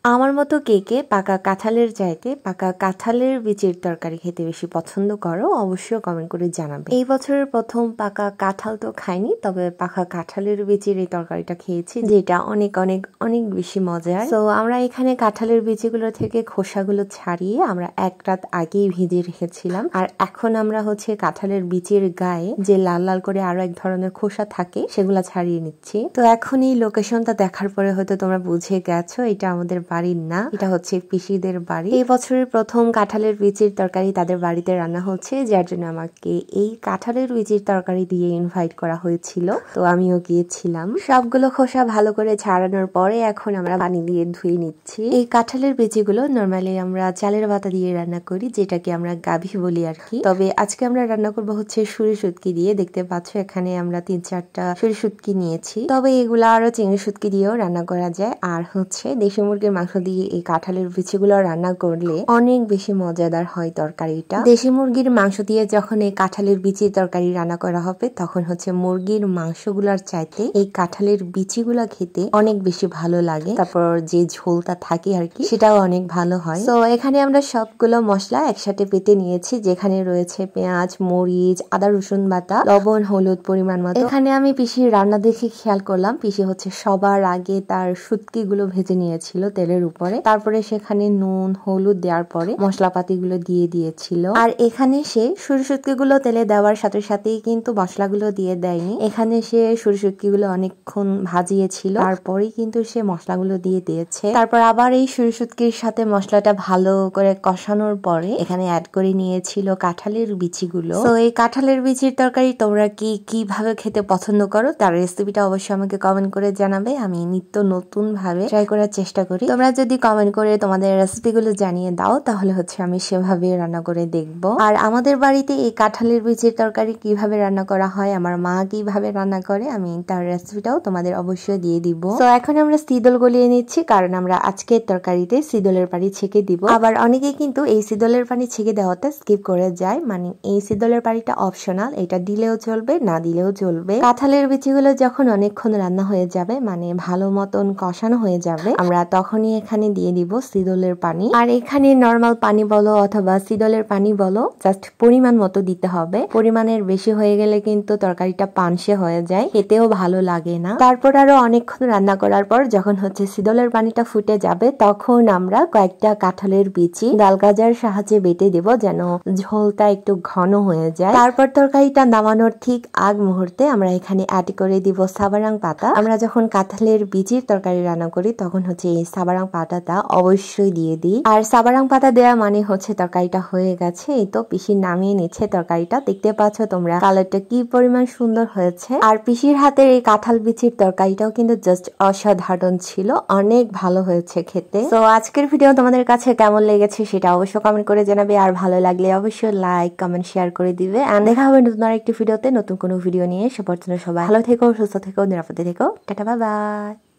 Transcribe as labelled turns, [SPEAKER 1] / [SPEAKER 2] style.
[SPEAKER 1] আমার মতো কে কে পাকা কাঁঠালের চাইতে পাকা কাঁঠালের বীজের তরকারি খেতে বেশি পছন্দ করো অবশ্যই কমেন্ট করে জানাবে। এই বছরের প্রথম পাকা কাঁঠাল তো খাইনি, তবে পাকা কাঁঠালের বীজের এই তরকারিটা খেয়েছি, যেটা অনেক অনেক অনেক বেশি মজার। তো আমরা এখানে কাঁঠালের বীজগুলো থেকে খোসাগুলো ছাড়িয়ে আমরা এক রাত আগেই ভিজিয়ে রেখেছিলাম। আর এখন আমরা কাঁঠালের বীজের গায়ে যে লাল লাল করে আরো এক ধরনের খোসা থাকে সেগুলা ছাড়িয়ে নিচ্ছি। তো এখন এই লোকেশনটা দেখার পরে হয়তো তোমরা বুঝে গেছো এটা আমাদের বাড়ির না, এটা হচ্ছে পিসিদের বাড়ি। এই বছরের প্রথম কাঁঠালের বীজের তরকারি তাদের বাড়িতে রান্না হচ্ছে, যার জন্য আমাকে এই কাঁঠালের বীজের তরকারি দিয়ে ইনভাইট করা হয়েছিল। তো আমিও গিয়েছিলাম। সবগুলো খোসা ভালো করে ছাড়ানোর পরে এখন আমরা পানি দিয়ে ধুয়ে নিচ্ছি। এই কাঁঠালের বীজগুলো নরমালি আমরা চালের পাতা দিয়ে রান্না করি, যেটাকে আমরা গাভি বলি আর কি। তবে আজকে আমরা রান্না করবো সরিষা শুটকি দিয়ে। দেখতে পাচ্ছ এখানে আমরা 3-4টা সরিষা শুটকি নিয়েছি, তবে এগুলা আরো চিংড়ি শুটকি দিয়েও রান্না করা যায়। আর দেশি মুরগির মাংস দিয়ে এই কাঁঠালের বীজগুলো রান্না করলে অনেক বেশি মজাদার হয় তরকারিটা। দেশি মুরগির মাংস দিয়ে যখন এই কাঁঠালের বীজের তরকারি রান্না করা হবে তখন মুরগির মাংসগুলোর চাইতে এই কাঁঠালের বীজগুলা খেতে অনেক বেশি ভালো লাগে। তারপর যে ঝোলটা থাকে আর কি সেটাও অনেক ভালো হয়। তো এখানে আমরা সবগুলো মশলা একসাথে পেতে নিয়েছি, যেখানে রয়েছে পেঁয়াজ, মরিচ, আদা রসুন বাটা, লবণ, হলুদ পরিমাণ মতো। এখানে আমি পিসির রান্না দেখে খেয়াল করলাম পিসি সবার আগে তার শুটকি গুলো ভেজে নিয়েছিল তেলের উপরে, তারপরে সেখানে নুন হলুদ দেওয়ার পরে মশলাপাতি গুলো দিয়ে দিয়েছিল। আর এখানে সে সরিষা শুটকি গুলো তেলে দেওয়ার সাথে সাথেই কিন্তু মশলাগুলো দিয়ে দেয়নি, এখানে সে সরিষা শুটকি গুলো অনেকক্ষণ ভাজিয়েছিল, তারপরে কিন্তু সে মশলাগুলো দিয়ে দিয়েছে। তারপর আবার এই সরিষা শুটকির সাথে মশলাটা ভালো করে কষানোর পরে এখানে অ্যাড করে নিয়েছিল কাঁঠালের বিচিগুলো। তো এই কাঁঠালের বিচির তরকারি তোমরা কিভাবে খেতে পছন্দ করো তার রেসিপিটা অবশ্যই আমাকে কমেন্ট করে জানাবে। আমি নিত্য নতুন ভাবে ট্রাই করার চেষ্টা করি। তোমরা যদি কমেন্ট করে তোমাদের রেসিপিগুলো জানিয়ে দাও তাহলে আমি সেভাবে রান্না করে দেখবো। আর আমাদের বাড়িতে এই কাঁঠালের বীজের তরকারি কিভাবে রান্না করা হয়, আমার মা কিভাবে রান্না করে, আমি তার রেসিপিটাও তোমাদের অবশ্যই দিয়ে দিব। তো এখন আমরা সিদল গলিয়ে নিচ্ছি, কারণ আমরা আজকের তরকারিতে সিদলের পানি ছেঁকে দিব। আবার অনেকে কিন্তু এই সিদলের পানি ছেঁকে দেওয়াটা স্কিপ করে যায়, মানে এই সিদলের পানিটা অপশনাল, এটা দিলেও চলবে না দিলেও চলবে। কাঁঠালের বীজগুলো যখন অনেকক্ষণ রান্না হয়ে যাবে, মানে ভালো মতন কষানো হয়ে যাবে, আমরা তখনই এখানে দিয়ে দিব সিদলের পানি। আর এখানে নরমাল পানি বলো অথবা সিদলের পানি বলো, জাস্ট পরিমাণ মতো দিতে হবে। পরিমাণের বেশি হয়ে গেলে কিন্তু তরকারিটা পানসে হয়ে যায়, খেতেও ভালো লাগে না। তারপর আরো অনেকক্ষণ রান্না করার পর যখন সিদলের পানিটা ফুটে যাবে তখন আমরা কয়েকটা কাঁঠালের বিচি ডাল গাজার সাহায্যে বেটে দেব, যেন ঝোলটা একটু ঘন হয়ে যায়। তারপর তরকারিটা নামানোর ঠিক আগ মুহূর্তে আমরা এখানে অ্যাড করে দিব সাবারাং পাতা। আমরা যখন কাঁঠালের বীজের তরকারি রান্না করি তখন এই সাবারাং পাতাটা অবশ্যই দিয়ে দিই। আর সাবারাং পাতা দেওয়া মানে তরকারিটা হয়ে গেছে। এই তো পিসি নামিয়ে নিচ্ছে তরকারিটা, দেখতে পাচ্ছ তোমরা কালারটা কি পরিমাণ সুন্দর হয়েছে। আর পিসির হাতের এই কাঁঠাল বীজের তরকারিটাও কিন্তু জাস্ট অসাধারণ ছিল, অনেক ভালো হয়েছে খেতে। তো আজকের ভিডিও তোমাদের কাছে কেমন লেগেছে সেটা অবশ্যই কমেন্ট করে জানাবে, আর ভালো লাগলে অবশ্যই লাইক কমেন্ট শেয়ার করে দিবে। আর দেখা হবে নতুন আরেকটি ভিডিওতে নতুন কোনো ভিডিও নিয়ে। সে পর্যন্ত সবাই ভালো থেকো, সুস্থ থেকো, নিরাপদে থেকো। Tata, bye bye.